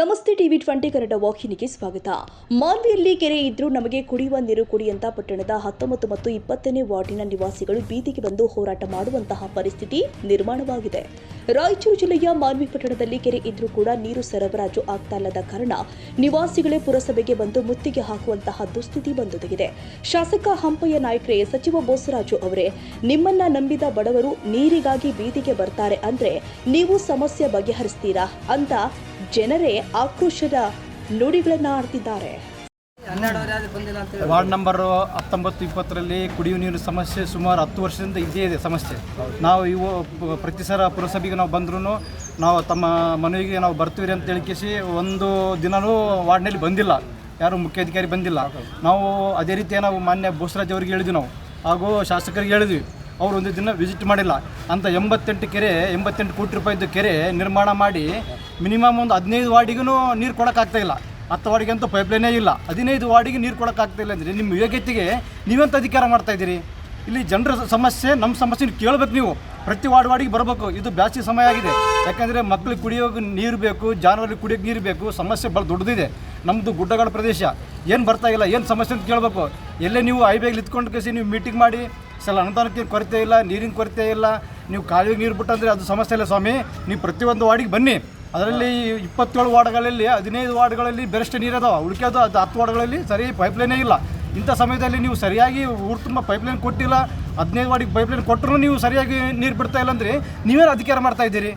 ನಮಸ್ತೆ ಟಿವಿ20 ಕನ್ನಡ ವಾಹಿನಿಗೆ ಸ್ವಾಗತ. ಮಾನ್ವಿಯಲ್ಲಿ ಕೆರೆ ಇದ್ರೂ ನಮಗೆ ಕುಡಿಯುವ ನೀರು ಕೊಡಿ ಅಂತ ಪಟ್ಟಣದ 19 ಮತ್ತು 20ನೇ ವಾರ್ಡಿನ ನಿವಾಸಿಗಳು ಬೀದಿಗೆ ಬಂದು ಹೋರಾಟ ಮಾಡುವಂತಹ ಪರಿಸ್ಥಿತಿ ನಿರ್ಮಾಣವಾಗಿದೆ. ರಾಯಚೂರು ಜಿಲ್ಲೆಯ ಮಾನ್ವಿ ಪಟ್ಟಣದಲ್ಲಿ ಕೆರೆ ಇದ್ರೂ ಕೂಡ ನೀರು ಸರಬರಾಜು ಆಗ್ತಾ ಇಲ್ಲದ ಕಾರಣ ನಿವಾಸಿಗಳೇ ಪುರಸಭೆಗೆ ಬಂದು ಮುತ್ತಿಗೆ ಹಾಕುವಂತಹ ದುಸ್ಥಿತಿ ಬಂದೊದಗಿದೆ. ಶಾಸಕ ಹಂಪಯ್ಯ ನಾಯ್ಕರೇ, ಸಚಿವ ಬೋಸರಾಜು ಅವರೇ, ನಿಮ್ಮನ್ನ ನಂಬಿದ ಬಡವರು ನೀರಿಗಾಗಿ ಬೀದಿಗೆ ಬರ್ತಾರೆ ಅಂದ್ರೆ ನೀವು ಸಮಸ್ಯೆ ಬಗೆಹರಿಸ್ತೀರಾ ಅಂತ ಜನರೇ ಆಕ್ರೋಶದ ನುಡಿಗಳನ್ನು ಆಡ್ತಿದ್ದಾರೆ. ವಾರ್ಡ್ ನಂಬರ್ 19-20ರಲ್ಲಿ ಕುಡಿಯುವ ನೀರಿನ ಸಮಸ್ಯೆ ಸುಮಾರು 10 ವರ್ಷದಿಂದ ಇದ್ದೇ ಇದೆ ಸಮಸ್ಯೆ. ನಾವು ಪ್ರತಿ ಸಲ ಪುರಸಭೆಗೆ ನಾವು ಬಂದ್ರೂ ನಾವು ತಮ್ಮ ಮನವಿಗೆ ನಾವು ಬರ್ತೀವಿ ಅಂತ ಹೇಳಿಕೇಸಿ ಒಂದು ದಿನವೂ ವಾರ್ಡ್ನಲ್ಲಿ ಬಂದಿಲ್ಲ, ಯಾರು ಮುಖ್ಯಾಧಿಕಾರಿ ಬಂದಿಲ್ಲ. ನಾವು ಅದೇ ರೀತಿ ನಾವು ಮಾನ್ಯ ಬೋಸರಾಜ್ ಅವರಿಗೆ ಹೇಳಿದ್ವಿ, ನಾವು ಹಾಗೂ ಶಾಸಕರಿಗೆ ಹೇಳಿದ್ವಿ, ಅವರು ಒಂದು ದಿನ ವಿಸಿಟ್ ಮಾಡಿಲ್ಲ ಅಂತ. 88 ಕೋಟಿ ರೂಪಾಯಿದ್ದು ಕೆರೆ ನಿರ್ಮಾಣ ಮಾಡಿ ಮಿನಿಮಮ್ ಒಂದು 15 ವಾರ್ಡಿಗೂ ನೀರು ಕೊಡೋಕ್ಕಾಗ್ತಾಯಿಲ್ಲ. 10 ವಾರ್ಡಿಗೆ ಅಂತೂ ಪೈಪ್ಲೈನೇ ಇಲ್ಲ, 15 ವಾರ್ಡಿಗೆ ನೀರು ಕೊಡೋಕ್ಕಾಗ್ತಾಯಿಲ್ಲ ಅಂದರೆ ನಿಮ್ಮ ಯೋಗ್ಯತೆಗೆ ನೀವೆಂತ ಅಧಿಕಾರ ಮಾಡ್ತಾಯಿದ್ದೀರಿ? ಇಲ್ಲಿ ಜನರ ಸಮಸ್ಯೆ, ನಮ್ಮ ಸಮಸ್ಯೆ ಕೇಳಬೇಕು. ನೀವು ಪ್ರತಿ ವಾರ್ಡಿಗೆ ಬರಬೇಕು. ಇದು ಬ್ಯಾಸಿಗೆ ಸಮಯ ಆಗಿದೆ, ಯಾಕೆಂದರೆ ಮಕ್ಕಳಿಗೆ ಕುಡಿಯೋಕೆ ನೀರು ಬೇಕು, ಜಾನುವಾರಿಗೆ ಕುಡಿಯೋಕೆ ನೀರು ಬೇಕು. ಸಮಸ್ಯೆ ಭಾಳ ದೊಡ್ಡದಿದೆ. ನಮ್ಮದು ಗುಡ್ಡಗಾಡು ಪ್ರದೇಶ, ಏನು ಬರ್ತಾಯಿಲ್ಲ, ಏನು ಸಮಸ್ಯೆ ಅಂತ ಕೇಳಬೇಕು. ಎಲ್ಲೇ ನೀವು ಐಬೇಗಲ್ಲಿ ಇತ್ಕೊಂಡು ಕೇಸಿ ನೀವು ಮೀಟಿಂಗ್ ಮಾಡಿ ಸಲ ಅನುದಾನಕ್ಕೆ ಕೊರತೆ ಇಲ್ಲ, ನೀರಿನ ಕೊರತೆ ಇಲ್ಲ, ನೀವು ಕಾಲುವೆಗೆ ನೀರು ಬಿಟ್ಟಂದರೆ ಅದು ಸಮಸ್ಯೆ ಇಲ್ಲ ಸ್ವಾಮಿ. ನೀವು ಪ್ರತಿಯೊಂದು ವಾರ್ಡಿಗೆ ಬನ್ನಿ. ಅದರಲ್ಲಿ 27 ವಾರ್ಡ್ಗಳಲ್ಲಿ 15 ವಾರ್ಡ್ಗಳಲ್ಲಿ ಬೆರೆಸ್ಟ್ ನೀರು ಅದಾವೆ, ಉಳಿಕೆದು ಅದು 10 ವಾರ್ಡ್ಗಳಲ್ಲಿ ಸರಿ ಪೈಪ್ಲೈನೇ ಇಲ್ಲ. ಇಂಥ ಸಮಯದಲ್ಲಿ ನೀವು ಸರಿಯಾಗಿ ಊರು ತುಂಬ ಪೈಪ್ಲೈನ್ ಕೊಟ್ಟಿಲ್ಲ, 15 ವಾರ್ಡಿಗೆ ಪೈಪ್ಲೈನ್ ಕೊಟ್ಟರು ನೀವು ಸರಿಯಾಗಿ ನೀರು ಬಿಡ್ತಾ ಇಲ್ಲ ಅಂದರೆ ನೀವೇನು ಅಧಿಕಾರ ಮಾಡ್ತಾಯಿದ್ದೀರಿ?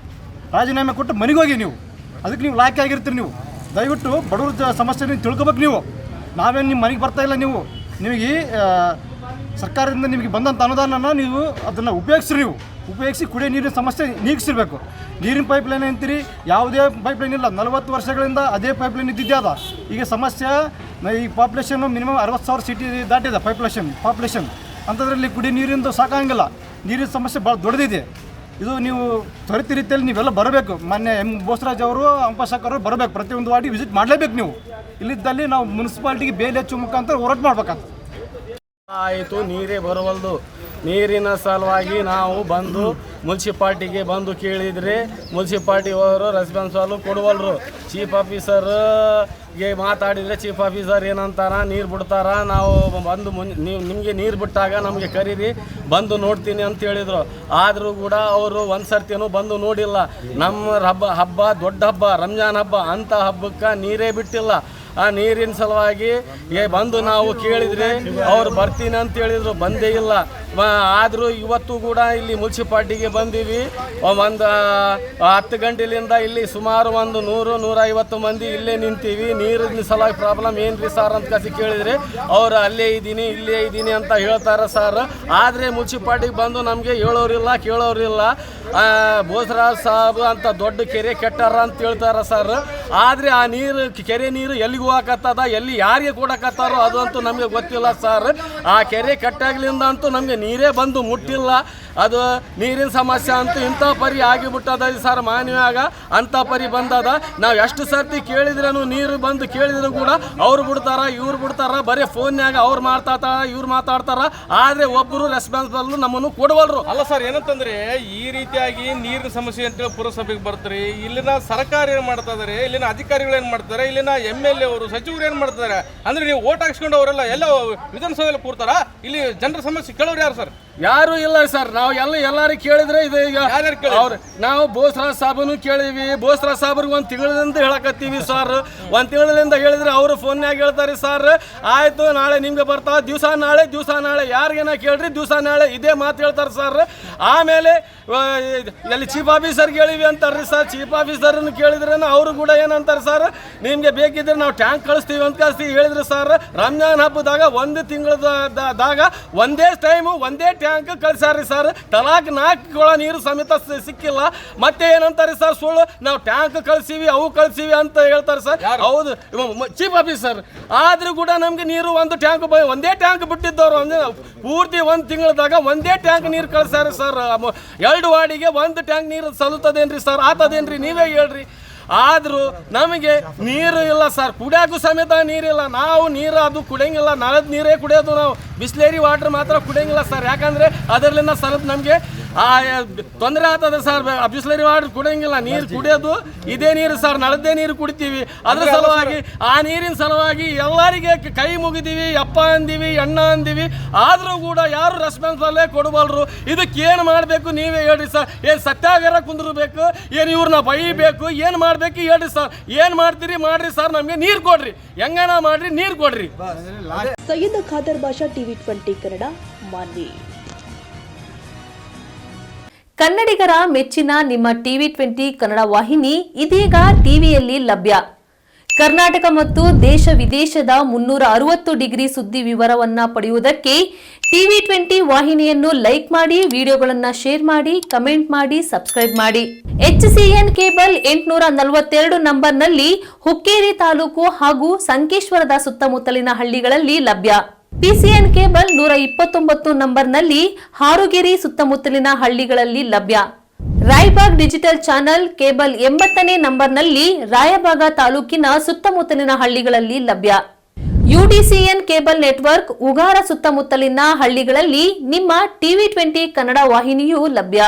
ರಾಜೀನಾಮೆ ಕೊಟ್ಟು ಮನೆಗೆ ಹೋಗಿ. ನೀವು ಅದಕ್ಕೆ ನೀವು ಲಾಯ್ಕೆ ಆಗಿರ್ತೀರಿ. ನೀವು ದಯವಿಟ್ಟು ಬಡವ್ರ ಸಮಸ್ಯೆ ತಿಳ್ಕೊಬೇಕು. ನೀವು ನಾವೇನು ನಿಮ್ಮ ಮನೆಗೆ ಬರ್ತಾಯಿಲ್ಲ. ನಿಮಗೆ ಸರ್ಕಾರದಿಂದ ನಿಮಗೆ ಬಂದಂಥ ಅನುದಾನನ ನೀವು ಅದನ್ನು ಉಪಯೋಗಿಸಿ ಕುಡಿಯೋ ನೀರಿನ ಸಮಸ್ಯೆ ನೀಗಿಸಿರ್ಬೇಕು. ನೀರಿನ ಪೈಪ್ಲೈನ್ ಅಂತೀರಿ, ಯಾವುದೇ ಪೈಪ್ಲೈನ್ ಇಲ್ಲ. 40 ವರ್ಷಗಳಿಂದ ಅದೇ ಪೈಪ್ಲೈನ್ ಇದ್ದಿದ್ದೆ ಅದ. ಈಗ ಸಮಸ್ಯೆ ಈ ಪಾಪ್ಯುಲೇಷನ್ ಮಿನಿಮಮ್ 60,000 ಸಿಟಿ ದಾಟಿದೆ ಪಾಪ್ಯುಲೇಷನ್ ಅಂಥದ್ರಲ್ಲಿ ಕುಡಿಯೋ ನೀರಿಂದು ಸಾಕಾಗಿಲ್ಲ. ನೀರಿನ ಸಮಸ್ಯೆ ಭಾಳ ದೊಡ್ಡದಿದೆ. ಇದು ನೀವು ತ್ವರಿತ ರೀತಿಯಲ್ಲಿ ನೀವೆಲ್ಲ ಬರಬೇಕು. ಮಾನ್ಯ ಬೋಸರಾಜ್ ಅವರು, ಅಂಪಶಾಖರು ಬರಬೇಕು. ಪ್ರತಿಯೊಂದು ವಾರ್ಡಿಗೆ ವಿಸಿಟ್ ಮಾಡಲೇಬೇಕು. ನೀವು ಇಲ್ಲಿದ್ದಲ್ಲಿ ನಾವು ಮುನ್ಸಿಪಾಲ್ಟಿಗೆ ಬೇಲಿ ಹಚ್ಚುವ ಮುಖಾಂತರ ಹೋರಾಟ ಮಾಡ್ಬೇಕಂತ ಆಯಿತು. ನೀರೇ ಬರವಲ್ದು. ನೀರಿನ ಸಲುವಾಗಿ ನಾವು ಬಂದು ಮುನ್ಸಿಪಾಲ್ಟಿಗೆ ಬಂದು ಕೇಳಿದರೆ ಮುನ್ಸಿಪಾಲ್ಟಿಯವರು ರೆಸ್ಪಾನ್ಸಿಬಲ್ ಕೊಡುವಲ್ರು. ಚೀಫ್ ಆಫೀಸರ್ಗೆ ಮಾತಾಡಿದರೆ ಚೀಫ್ ಆಫೀಸರ್ ಏನಂತಾರ, ನೀರು ಬಿಡ್ತಾರ, ನಾವು ಬಂದು ನಿಮಗೆ ನೀರು ಬಿಟ್ಟಾಗ ನಮಗೆ ಕರೀರಿ, ಬಂದು ನೋಡ್ತೀನಿ ಅಂತ ಹೇಳಿದರು. ಆದರೂ ಕೂಡ ಅವರು ಒಂದು ಸರ್ತಿನೂ ಬಂದು ನೋಡಿಲ್ಲ. ನಮ್ಮ ಹಬ್ಬ ದೊಡ್ಡ ಹಬ್ಬ, ರಂಜಾನ್ ಹಬ್ಬ, ಅಂಥ ಹಬ್ಬಕ್ಕೆ ನೀರೇ ಬಿಟ್ಟಿಲ್ಲ. ಆ ನೀರಿನ ಸಲುವಾಗಿ ಬಂದು ನಾವು ಕೇಳಿದರೆ ಅವ್ರು ಬರ್ತೀನಿ ಅಂತ ಹೇಳಿದರು, ಬಂದೇ ಇಲ್ಲ. ಆದರೂ ಇವತ್ತು ಕೂಡ ಇಲ್ಲಿ ಮುನ್ಸಿಪಾಲ್ಟಿಗೆ ಬಂದೀವಿ. ಒಂದು 10 ಗಂಟೆಲಿಂದ ಇಲ್ಲಿ ಸುಮಾರು ಒಂದು 100-150 ಮಂದಿ ಇಲ್ಲೇ ನಿಂತೀವಿ. ನೀರಿನ ಸಲುವಾಗಿ ಪ್ರಾಬ್ಲಮ್ ಏನು ರೀ ಸರ್ ಅಂತ ಕಸಿ ಕೇಳಿದರೆ ಅವರು ಅಲ್ಲೇ ಇದ್ದೀನಿ ಅಂತ ಹೇಳ್ತಾರೆ ಸರ್. ಆದರೆ ಮುನ್ಸಿಪಾಲ್ಟಿಗೆ ಬಂದು ನಮಗೆ ಹೇಳೋರಿಲ್ಲ, ಕೇಳೋರಿಲ್ಲ. ಬೋಸರಾಜ್ ಸಾಬ್ ಅಂತ ದೊಡ್ಡ ಕೆರೆ ಕೆಟ್ಟಾರ ಅಂತ ಹೇಳ್ತಾರೆ ಸರ್. ಆದರೆ ಆ ನೀರು, ಕೆರೆ ನೀರು ಎಲ್ಲಿಗೂ ಹೋಗಕತ್ತದ, ಎಲ್ಲಿ ಯಾರಿಗೆ ಕೊಡಕತ್ತಾರೋ ಅದಂತೂ ನಮಗೆ ಗೊತ್ತಿಲ್ಲ ಸರ್. ಆ ಕೆರೆ ಕೆಟ್ಟಾಗ್ಲಿಂದ ಅಂತೂ ನಮಗೆ ನೀರೇ ಬಂದು ಮುಟ್ಟಿಲ್ಲ. ಅದು ನೀರಿನ ಸಮಸ್ಯೆ ಅಂತೂ ಇಂಥ ಪರಿ ಆಗಿಬಿಟ್ಟದ ಸರ್. ಮಾನ್ಯಾಗ ಅಂಥ ಪರಿ ಬಂದದ. ನಾವು ಎಷ್ಟು ಸರ್ತಿ ಕೇಳಿದ್ರೂ, ನೀರು ಬಂದು ಕೇಳಿದ್ರು ಕೂಡ ಅವ್ರು ಬಿಡ್ತಾರ, ಇವ್ರು ಬಿಡ್ತಾರ, ಬರೀ ಫೋನ್ಯಾಗ ಅವ್ರು ಇವ್ರು ಮಾತಾಡ್ತಾರ. ಆದರೆ ಒಬ್ಬರು ರೆಸ್ಪಾನ್ಸಿಬಲ್ ನಮ್ಮನ್ನು ಕೊಡವಲ್ರು. ಅಲ್ಲ ಸರ್, ಏನಂತಂದ್ರೆ ಈ ರೀತಿಯಾಗಿ ನೀರಿನ ಸಮಸ್ಯೆ ಅಂತೇಳಿ ಪುರಸಭೆಗೆ ಬರ್ತಾರೆ. ಇಲ್ಲಿನ ಸರ್ಕಾರ ಏನು ಮಾಡ್ತಾ ಇದಾರೆ, ಇಲ್ಲಿನ ಅಧಿಕಾರಿಗಳು ಏನು ಮಾಡ್ತಾರೆ, ಇಲ್ಲಿನ MLA ಅವರು, ಸಚಿವರು ಏನು ಮಾಡ್ತಾರೆ ಅಂದ್ರೆ ನೀವು ಓಟ್ ಹಾಕ್ಸ್ಕೊಂಡು ಅವರೆಲ್ಲ ಎಲ್ಲ ವಿಧಾನಸಭೆಯಲ್ಲಿ ಕೂರ್ತಾರ. ಇಲ್ಲಿ ಜನರ ಸಮಸ್ಯೆ ಕೇಳೋರು ಯಾರು ಸರ್? ಯಾರು ಇಲ್ಲ ಸರ್. ನಾವು ಎಲ್ಲರೂ ಕೇಳಿದ್ರೆ ಇದು ಈಗ ಅವ್ರು, ನಾವು ಬೋಸರಾಜ್ ಸಾಬನು ಕೇಳಿವಿ. ಬೋಸರಾಜ್ ಸಾಬ್ರಿಗೆ 1 ತಿಂಗಳಿಂದ ಹೇಳಕತ್ತೀವಿ ಸರ್. 1 ತಿಂಗಳಿಂದ ಹೇಳಿದ್ರೆ ಅವರು ಫೋನ್ಯಾಗ ಹೇಳ್ತಾರೆ ಸರ್, ಆಯಿತು ನಾಳೆ ನಿಮ್ಗೆ ಬರ್ತಾವ, ದಿವಸ ನಾಳೆ ಯಾರಿಗೇನ ಕೇಳ್ರಿ, ದಿವಸ ನಾಳೆ ಇದೇ ಮಾತು ಹೇಳ್ತಾರೆ ಸರ್. ಆಮೇಲೆ ಎಲ್ಲಿ ಚೀಫ್ ಆಫೀಸರ್ಗೆ ಹೇಳಿವಿ ಅಂತಾರ್ರಿ ಸರ್. ಚೀಫ್ ಆಫೀಸರ್ನ ಕೇಳಿದ್ರೆ ಅವರು ಕೂಡ ಏನಂತಾರೆ ಸರ್, ನಿಮಗೆ ಬೇಕಿದ್ರೆ ನಾವು ಟ್ಯಾಂಕ್ ಕಳಿಸ್ತೀವಿ ಅಂತ ಹೇಳಿದ್ರು ಸರ್. ರಂಜಾನ್ ಹಬ್ಬದಾಗ 1 ತಿಂಗಳದಾಗ ಒಂದೇ ಟೈಮು ಒಂದೇ ಟ್ಯಾಂಕ್ ಕಳಿಸಾರಿ ಸರ್. ತಲಾಕ್ 4 ಕೊಳ ನೀರು ಸಮೇತ ಸಿಕ್ಕಿಲ್ಲ. ಮತ್ತೆ ಏನಂತಾರೆ ಸರ್, ಸುಳ್ಳು ನಾವು ಟ್ಯಾಂಕ್ ಕಳಿಸೀವಿ, ಅವು ಕಳಿಸೀವಿ ಅಂತ ಹೇಳ್ತಾರೆ ಸರ್. ಹೌದು, ಚೀಫ್ ಆಫೀಸರ್. ಆದರೂ ಕೂಡ ನಮಗೆ ನೀರು ಒಂದೇ ಟ್ಯಾಂಕ್ ಬಿಟ್ಟಿದ್ದವರು ಪೂರ್ತಿ 1 ತಿಂಗಳದಾಗ ಒಂದೇ ಟ್ಯಾಂಕ್ ನೀರು ಕಳಿಸಾರಿ ಸರ್. 2 ವಾರ್ಡಿಗೆ 1 ಟ್ಯಾಂಕ್ ನೀರು ಸಲ್ಲುತ್ತದೇನ್ರಿ ಸರ್? ಆತದೇನ್ರಿ? ನೀವೇ ಹೇಳ್ರಿ. ಆದರೂ ನಮಗೆ ನೀರು ಇಲ್ಲ ಸರ್, ಕುಡಿಯೋಕ್ಕೂ ಸಮೇತ ನೀರಿಲ್ಲ. ನಾವು ನೀರು ಅದು ಕುಡಿಯಂಗಿಲ್ಲ, ನಳದ ನೀರೇ ಕುಡಿಯೋದು ನಾವು. ಬಿಸ್ಲೇರಿ ವಾಟರ್ ಮಾತ್ರ ಕುಡಿಯಂಗಿಲ್ಲ ಸರ್. ಯಾಕಂದರೆ ಅದರಲ್ಲಿಂದ ಸ್ವಲ್ಪ ನಮಗೆ ತೊಂದರೆ ಆಗ್ತದೆ ಸರ್. ಬಿಸ್ಲರಿ ವಾಟರ್ ಕುಡಿಯಂಗಿಲ್ಲ, ನೀರು ಕುಡಿಯೋದು ಇದೇ ನೀರು ಸರ್, ನಳದ್ದೇ ನೀರು ಕುಡಿತೀವಿ. ಅದ್ರ ಸಲುವಾಗಿ ಆ ನೀರಿನ ಸಲುವಾಗಿ ಎಲ್ಲರಿಗೆ ಕೈ ಮುಗಿದೀವಿ, ಅಪ್ಪ ಅಂದೀವಿ, ಅಣ್ಣ ಅಂದೀವಿ, ಆದರೂ ಕೂಡ ಯಾರು ರೆಸ್ಪಾನ್ಸಿಬಲ್ಲೇ ಕೊಡಬಲ್ರು. ಇದಕ್ಕೆ ಏನು ಮಾಡಬೇಕು ನೀವೇ ಹೇಳ್ರಿ ಸರ್. ಏನು ಸತ್ಯಾಗ್ರಹ ಕುಂದಿರ್ಬೇಕು, ಏನು ಇವ್ರನ್ನ ಬೈಬೇಕು, ಏನು ಮಾಡಬೇಕು ಹೇಳ್ರಿ ಸರ್. ಏನು ಮಾಡ್ತೀರಿ ಮಾಡ್ರಿ ಸರ್, ನಮಗೆ ನೀರು ಕೊಡ್ರಿ, ಹೆಂಗನ ಮಾಡ್ರಿ, ನೀರು ಕೊಡ್ರಿ. ಸೈಯದ್ ಖಾದರ್ ಬಾಷಾ, ಟಿವಿ 20 ಕನ್ನಡ, ಮಾನ್ವಿ. ಕನ್ನಡಿಗರ ಮೆಚ್ಚಿನ ನಿಮ್ಮ ಟಿವಿ 20 ಕನ್ನಡ ವಾಹಿನಿ ಇದೀಗ ಟಿವಿಯಲ್ಲಿ ಲಭ್ಯ. ಕರ್ನಾಟಕ ಮತ್ತು ದೇಶ ವಿದೇಶದ 360 ಡಿಗ್ರಿ ಸುದ್ದಿ ವಿವರವನ್ನ ಪಡೆಯುವುದಕ್ಕೆ ಟಿವಿ 20 ವಾಹಿನಿಯನ್ನು ಲೈಕ್ ಮಾಡಿ, ವಿಡಿಯೋಗಳನ್ನು ಶೇರ್ ಮಾಡಿ, ಕಮೆಂಟ್ ಮಾಡಿ, ಸಬ್ಸ್ಕ್ರೈಬ್ ಮಾಡಿ. HCN ಕೇಬಲ್ 842 ನಂಬರ್ನಲ್ಲಿ ಹುಕ್ಕೇರಿ ತಾಲೂಕು ಹಾಗೂ ಸಂಕೇಶ್ವರದ ಸುತ್ತಮುತ್ತಲಿನ ಹಳ್ಳಿಗಳಲ್ಲಿ ಲಭ್ಯ. PCN ಕೇಬಲ್ 129 ನಂಬರ್ನಲ್ಲಿ ಹಾರುಗೆರೆ ಸುತ್ತಮುತ್ತಲಿನ ಹಳ್ಳಿಗಳಲ್ಲಿ ಲಭ್ಯ. ರಾಯಬಾಗ್ ಡಿಜಿಟಲ್ ಚಾನೆಲ್ ಕೇಬಲ್ 80ನೇ ನಂಬರ್ನಲ್ಲಿ ರಾಯಬಾಗ ತಾಲೂಕಿನ ಸುತ್ತಮುತ್ತಲಿನ ಹಳ್ಳಿಗಳಲ್ಲಿ ಲಭ್ಯ. UDCN ಕೇಬಲ್ ನೆಟ್ವರ್ಕ್ ಉಗಾರ ಸುತ್ತಮುತ್ತಲಿನ ಹಳ್ಳಿಗಳಲ್ಲಿ ನಿಮ್ಮ ಟಿವಿ 20 ಕನ್ನಡ ವಾಹಿನಿಯೂ ಲಭ್ಯ.